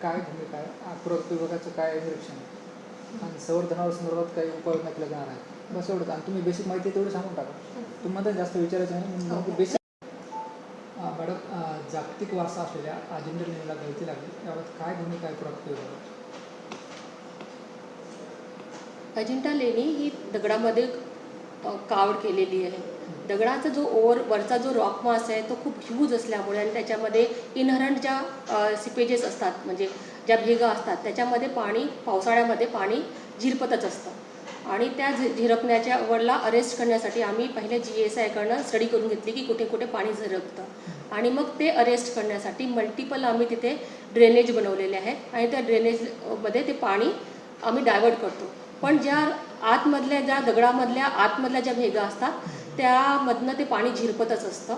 काय भूमिका आहे, पुरातत्व विभागाचं काय निरीक्षण आहे आणि संवर्धनावर संदर्भात काही उपाययोजना केल्या जाणार आहेत, बस एवढंच. आणि तुम्ही बेसिक माहिती तेवढी सांगून टाका, तुम्हाला जास्त विचारायचं नाही. बेसिक मॅडम, जागतिक वारसा असलेल्या अजिंठा लेणीला गळती लागली, याबाबत काय भूमिका आहे पुरातत्व विभागाची? अजिंठा लेणी ही दगडामध्ये कावड केलेली आहे. दगडाचा जो वरचा जो रॉक मास आहे तो खूप ह्यूज असल्यामुळे आणि त्याच्यामध्ये इनहरंट ज्या सिपेजेस असतात, म्हणजे ज्या भेगा असतात, त्याच्यामध्ये पाणी पावसाळ्यामध्ये पाणी झिरपतच असतं. आणि त्या झिरपण्याच्या वरला अरेस्ट करण्यासाठी आम्ही पहिले GSIकडनं स्टडी करून घेतली की कुठे कुठे पाणी झिरपतं आणि मग ते अरेस्ट करण्यासाठी मल्टिपल आम्ही तिथे ड्रेनेज बनवलेले आहेत आणि त्या ड्रेनेजमध्ये ते पाणी आम्ही डायवर्ट करतो. पण ज्या आतमधल्या ज्या दगडामधल्या आतमधल्या ज्या भेगा असतात त्यामधनं ते पाणी झिरपतच असतं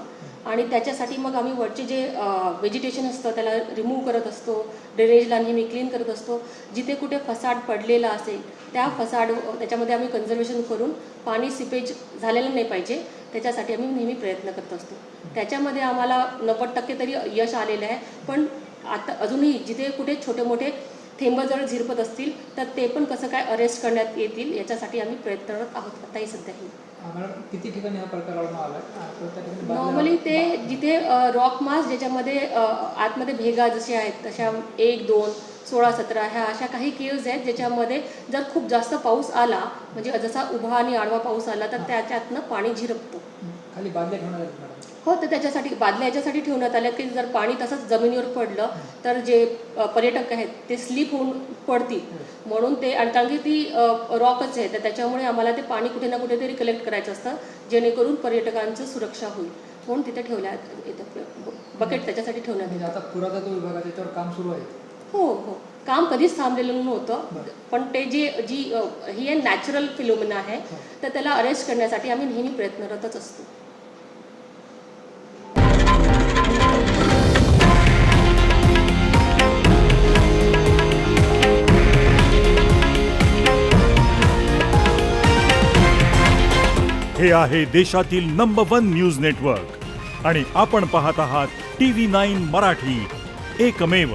आणि त्याच्यासाठी मग आम्ही वरचे जे व्हेजिटेशन असतं त्याला रिमूव्ह करत असतो, ड्रेनेजला नेहमी क्लीन करत असतो. जिथे कुठे फसाड पडलेला असेल त्या फसाड त्याच्यामध्ये आम्ही कन्झर्वेशन करून पाणी सिपेज झालेलं नाही पाहिजे त्याच्यासाठी आम्ही नेहमी प्रयत्न करत असतो. त्याच्यामध्ये आम्हाला 90% तरी यश आलेलं आहे. पण आता अजूनही जिथे कुठे छोटे मोठे थेंब जर झिरपत असतील तर ते पण कसं काय अरेस्ट करण्यात येतील याच्यासाठी आम्ही प्रयत्नरत आहोत आताही सध्याही. किती ठिकाणी हा प्रकार आला? नॉर्मली ते जिथे रॉक मास ज्याच्यामध्ये आतमध्ये भेगा जशा आहेत तशा 1, 2, 16, 17 ह्या अशा काही केव्ज आहेत ज्याच्यामध्ये जर खूप जास्त पाऊस आला, म्हणजे जसा उभा आणि आडवा पाऊस आला तर त्याच्यातनं पाणी झिरपतं. खाली बादल्या ठेवण्यात आल्या मॅडम? हो, तर त्याच्यासाठी बादल्या याच्यासाठी ठेवण्यात आल्या की जर पाणी तसंच जमिनीवर पडलं तर जे पर्यटक आहेत ते स्लिप होऊन पडतील म्हणून ते. आणि कारण की ती रॉकच आहे तर त्याच्यामुळे आम्हाला ते पाणी कुठे ना कुठेतरी कलेक्ट करायचं असतं जेणेकरून पर्यटकांचं सुरक्षा होईल म्हणून तिथे ठेवण्यात येतं. बकेट त्याच्यासाठी ठेवण्यात येतं. आता पुरातत्व विभागाचं त्याच्यावर काम सुरू आहे? हो हो, काम कधीच थांबलेलं नव्हतं. पण ते जी ही नॅचरल फिनोमेना आहे तर त्याला अरेस्ट करण्यासाठी आम्ही नेहमी प्रयत्नरतच असतो. हे आहे देशातील नंबर 1 न्यूज नेटवर्क आणि आपण पाहत आहात TV9 मराठी, एकमेव.